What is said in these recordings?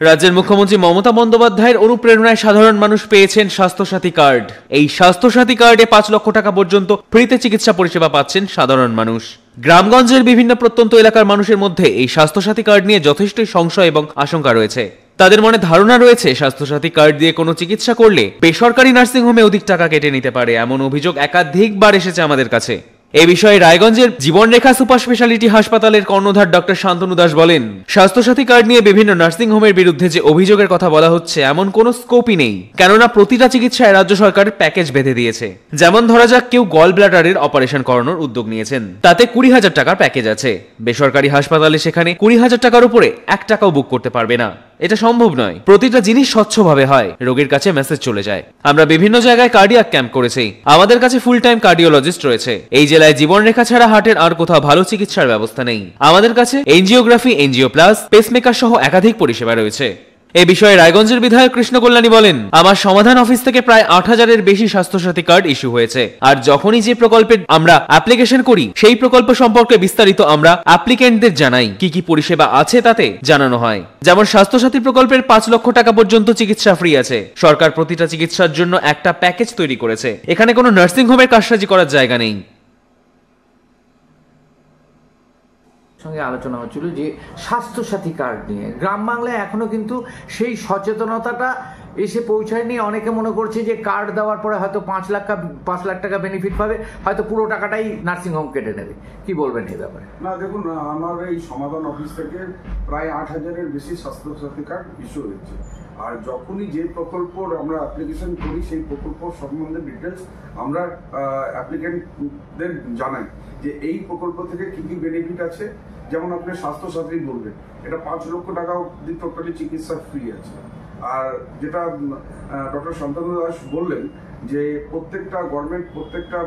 রাজ্যের মুখ্যমন্ত্রী মমতা বন্দ্যোপাধ্যায়ের অনুপ্রেরণায় সাধারণ মানুষ পেয়েছেন স্বাস্থ্যসাথী কার্ড। এই স্বাস্থ্যসাথী কার্ডে ৫ লক্ষ টাকা পর্যন্ত ফ্রিতে চিকিৎসা পরিষেবা পাচ্ছেন সাধারণ মানুষ। গ্রামগঞ্জের বিভিন্ন প্রত্যন্ত এলাকার মানুষের মধ্যে এই স্বাস্থ্যসাথী কার্ড নিয়ে যথেষ্টই সংশয় এবং আশঙ্কা রয়েছে। তাদের মনে ধারণা রয়েছে স্বাস্থ্যসাথী কার্ড দিয়ে কোনো চিকিৎসা করলে বেসরকারি নার্সিংহোমে অধিক টাকা কেটে নিতে পারে। এমন অভিযোগ একাধিকবার এসেছে আমাদের কাছে। এ বিষয়ে রায়গঞ্জের জীবনরেখা সুপার স্পেশালিটি হাসপাতালের কর্ণধার ডক্টর শান্তনু দাস বলেন, স্বাস্থ্যসাথী কার্ড নিয়ে বিভিন্ন নার্সিং হোমের বিরুদ্ধে যে অভিযোগের কথা বলা হচ্ছে এমন কোনো স্কোপই নেই, কেননা প্রতিটা চিকিৎসায় রাজ্য সরকার প্যাকেজ বেঁধে দিয়েছে। যেমন ধরা যাক কেউ গল ব্লাডারের অপারেশন করানোর উদ্যোগ নিয়েছেন, তাতে 20,000 টাকার প্যাকেজ আছে। বেসরকারি হাসপাতালে সেখানে 20,000 টাকার উপরে 1 টাকাও বুক করতে পারবে না। এটা সম্ভব নয়। প্রতিটা জিনিস স্বচ্ছভাবে হয়, রোগীর কাছে মেসেজ চলে যায়। আমরা বিভিন্ন জায়গায় কার্ডিয়াক ক্যাম্প করেছি, আমাদের কাছে ফুল টাইম কার্ডিওলজিস্ট রয়েছে। এই জেলায় জীবনরেখা ছাড়া হার্টের আর কোথাও ভালো চিকিৎসার ব্যবস্থা নেই। আমাদের কাছে এনজিওগ্রাফি, এনজিও প্লাস, পেসমেকার সহ একাধিক পরিষেবা রয়েছে। এ বিষয়ে রায়গঞ্জের বিধায়ক কৃষ্ণ কল্যাণী বলেন, আমার সমাধান অফিস থেকে প্রায় 8,000-এর বেশি স্বাস্থ্যসাথী কার্ড ইস্যু হয়েছে। আর যখনই যে প্রকল্পে আমরা অ্যাপ্লিকেশন করি সেই প্রকল্প সম্পর্কে বিস্তারিত আমরা অ্যাপ্লিকেন্টদের জানাই, কি কি পরিষেবা আছে তাতে জানানো হয়। যেমন স্বাস্থ্যসাথী প্রকল্পের 5 লক্ষ টাকা পর্যন্ত চিকিৎসা ফ্রি আছে। সরকার প্রতিটা চিকিৎসার জন্য একটা প্যাকেজ তৈরি করেছে। এখানে কোনো নার্সিং হোমের কারসাজি করার জায়গা নেই। সঙ্গে আলোচনা হচ্ছিল যে স্বাস্থ্যসাথী কার্ড নিয়ে গ্রাম বাংলায় এখনো কিন্তু সেই সচেতনতাটা এসে পৌঁছায়নি। অনেকে মনে করছে যে কার্ড দেওয়ার পরে হয়তো 5 লাখ টাকা বেনিফিট পাবে, হয়তো পুরো টাকাটাই নার্সিংহোম কেটে নেবে। কি বলবেন এই ব্যাপারে? না, দেখুন, আমার এই সমাধান অফিস থেকে প্রায় 8,000-এর বেশি স্বাস্থ্যসাথী কার্ড ইস্যু হয়েছে। আর যখনই যে প্রকল্প আমরা অ্যাপ্লিকেশন করি সেই প্রকল্প সম্বন্ধে ডিটেলস আমরা অ্যাপ্লিকেন্টদের জানাই যে এই প্রকল্প থেকে কি কি বেনিফিট আছে। যেমন আপনি স্বাস্থ্যসাথী বলবেন, এটা 5 লক্ষ টাকা অব্দি টোটালি চিকিৎসা ফ্রি আছে। আর যেটা ডক্টর শান্তনু দাস বললেন যে প্রত্যেকটা গভর্নমেন্ট প্রত্যেকটা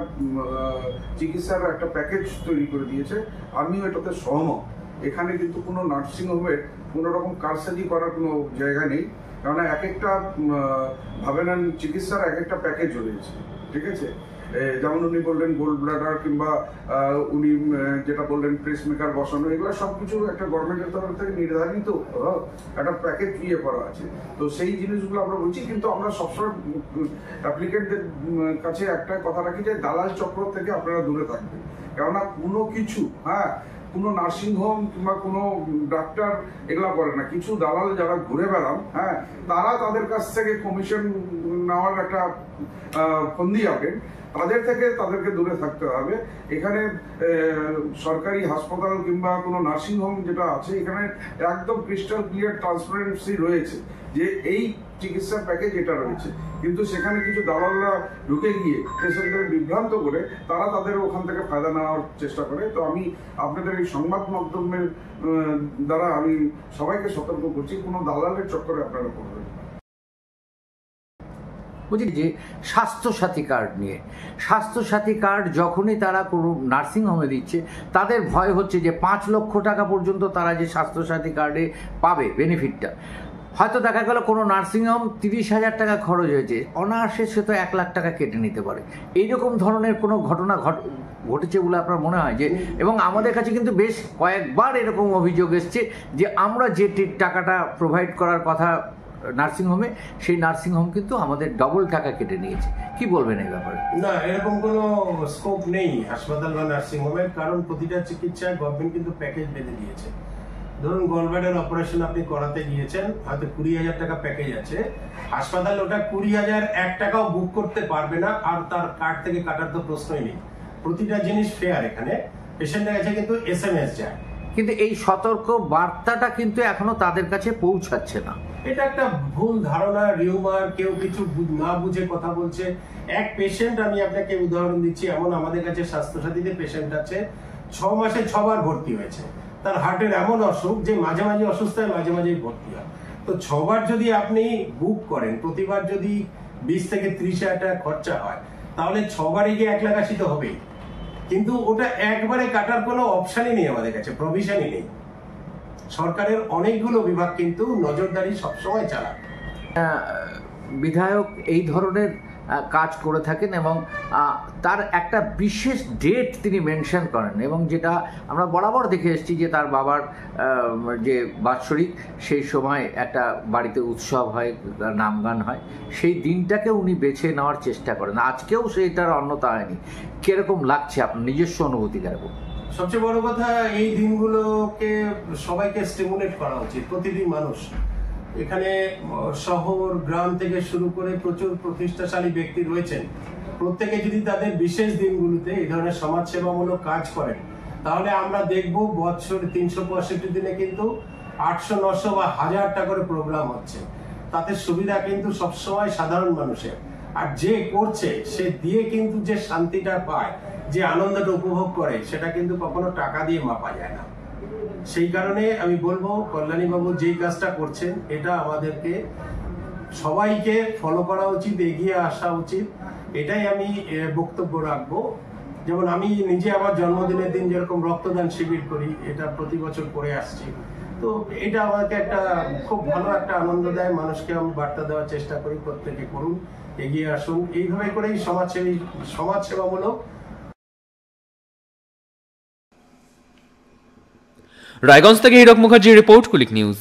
চিকিৎসার একটা প্যাকেজ তৈরি করে দিয়েছে, আমিও এটাতে সহমত। এখানে কিন্তু কোনো নার্সিংহোমের কোনো রকম কারসাজি করার কোনো জায়গা নেই, কেননা এক একটা ভাবে নেন চিকিৎসার এক একটা প্যাকেজ রয়েছে। ঠিক আছে, যেমন উনি বললেন গোল্ড ব্লাডার কিংবা উনি যেটা বললেন পেসমেকার বসানো, এগুলো সবকিছু একটা গভর্নমেন্টের তরফ থেকে নির্ধারিত একটা প্যাকেজ করা আছে। তো সেই জিনিসগুলো আমরা বলছি, কিন্তু আমরা সবসময় অ্যাপ্লিকেন্টদের কাছে একটা কথা রাখি যে দালাল চক্র থেকে আপনারা দূরে থাকবেন। কেননা কোনো কিছু কোনো নার্সিংহোম কিংবা কোনো ডাক্তার এগুলা করে না। কিছু দালাল যারা ঘুরে বেড়ান, তারা তাদের কাছ থেকে কমিশন নেওয়ার একটা ফন্দি আঁকেন, তাদেরকে দূরে থাকতে হবে। এখানে সরকারি হাসপাতাল কিংবা কোনো নার্সিংহোম যেটা আছে, এখানে একদম ক্রিস্টাল ক্লিয়ার ট্রান্সপারেন্সি রয়েছে যে এই চিকিৎসার প্যাকেজ এটা রয়েছে। কিন্তু সেখানে কিছু দালালরা ঢুকে গিয়ে পেশেন্টদের বিভ্রান্ত করে তারা তাদের ওখান থেকে ফায়দা নেওয়ার চেষ্টা করে। তো আমি আপনাদের এই সংবাদ মাধ্যমের দ্বারা আমি সবাইকে সতর্ক করছি, কোনো দালালের চক্করে আপনারা পড়বেন। বুঝলি যে স্বাস্থ্যসাথী কার্ড নিয়ে, স্বাস্থ্যসাথী কার্ড যখনই তারা কোনো নার্সিংহোমে দিচ্ছে তাদের ভয় হচ্ছে যে 5 লক্ষ টাকা পর্যন্ত তারা যে স্বাস্থ্যসাথী কার্ডে পাবে বেনিফিটটা, হয়তো দেখা গেল কোনো নার্সিংহোম 30,000 টাকা খরচ হয়েছে, অনায়াসে সে তো 1 লাখ টাকা কেটে নিতে পারে। এইরকম ধরনের কোনো ঘটনা ঘটেছে বলে আপনার মনে হয়? যে এবং আমাদের কাছে কিন্তু বেশ কয়েকবার এরকম অভিযোগ এসছে যে আমরা যে টাকাটা প্রোভাইড করার কথা নার্সিংহোমে, সেই নার্সিংহোম কিন্তু আমাদের ডবল টাকা কেটে নিয়েছে। কি বলবেন এই ব্যাপারে? না, এরকম কোনো স্কোপ নেই হাসপাতাল বা নার্সিংহোমের, কারণ প্রতিটা চিকিৎসায় গভর্নমেন্ট কিন্তু প্যাকেজ বেঁধে দিয়েছে। ধরুন গলব্লাডার অপারেশন আপনি করাতে গিয়েছেন, হয়তো 20,000 টাকা প্যাকেজ আছে, হাসপাতাল ওটা 20,000 1 টাকাও বুক করতে পারবে না, আর তার কার্ড থেকে কাটার তো প্রশ্নই নেই। প্রতিটা জিনিস ফেয়ার। এখানে পেশেন্টের কাছে কিন্তু SMS যায়, কিন্তু এই সতর্ক বার্তাটা কিন্তু এখনো তাদের কাছে পৌঁছাচ্ছে না। এটা একটা ভুল ধারণা, রিউমার, কেউ কিছু না বুঝে কথা বলছে। এক পেশেন্ট, আমি আপনাকে উদাহরণ দিচ্ছি, এমন আমাদের কাছে স্বাস্থ্যসাথীতে পেশেন্ট আছে 6 মাসে 6 বার ভর্তি হয়েছে। তার হার্টের এমন অসুখ যে মাঝে মাঝে অসুস্থ হয়, মাঝে মাঝেই ভর্তি হয়। তো 6 বার যদি আপনি বুক করেন, প্রতিবার যদি 20 থেকে 30,000 টাকা খরচা হয়, তাহলে 6 বারে গিয়ে 1,80,000 তো হবেই। কিন্তু ওটা একবারে কাটার কোনো অপশনই নেই আমাদের কাছে, প্রভিশনই নেই। সরকারের অনেকগুলো বিভাগ কিন্তু নজরদারি সবসময় চালায়। বিধায়ক এই ধরনের কাজ করে থাকেন এবং তার একটা বিশেষ ডেট তিনি মেনশন করেন, এবং যেটা আমরা বরাবর দেখে এসেছি যে তার বাবার যে বাৎসরিক, সেই সময় একটা বাড়িতে উৎসব হয়, নাম গান হয়, সেই দিনটাকে উনি বেছে নেওয়ার চেষ্টা করেন। আজকেও সেইটার অন্যতা হয়নি। কিরকম লাগছে আপনার নিজস্ব অনুভূতি কারণ? সবচেয়ে বড় কথা, এই দিনগুলোকে সবাইকে স্টিমুলেট করা উচিত। প্রতিটি মানুষ, এখানে শহর গ্রাম থেকে শুরু করে প্রচুর প্রতিষ্ঠাশালী ব্যক্তি রয়েছেন, প্রত্যেকে যদি তাদের বিশেষ দিনগুলোতে এই ধরনের সমাজসেবামূলক কাজ করেন, তাহলে আমরা দেখব বছর 365 দিনে কিন্তু 800, 900 বা 1000টা করে প্রোগ্রাম হচ্ছে। তাতে সুবিধা কিন্তু সবসময় সাধারণ মানুষের, আর যে করছে সে দিয়ে কিন্তু যে শান্তিটা পায়, যে আনন্দটা উপভোগ করে, সেটা কিন্তু কখনো টাকা দিয়ে মাপা যায় না। সেই কারণে আমি বলবো, কল্যাণী বাবু যেই কাজটা করছেন, এটা আমাদেরকে সবাইকে ফলো করা উচিত, এগিয়ে আসা উচিত, এটাই আমি বক্তব্য রাখবো। যেমন আমি নিজে আমার জন্মদিনের দিন যেরকম রক্তদান শিবির করি, এটা প্রতি বছর করে আসছি, তো এটা আমাকে একটা খুব ভালো একটা আনন্দ দেয়। মানুষকে আমি বার্তা দেওয়ার চেষ্টা করি, প্রত্যেকে করুন, এগিয়ে আসুন, এইভাবে করেই সমাজসেবামূলক। রায়গঞ্জ থেকে হীরক মুখার্জির রিপোর্ট, কুলিক নিউজ।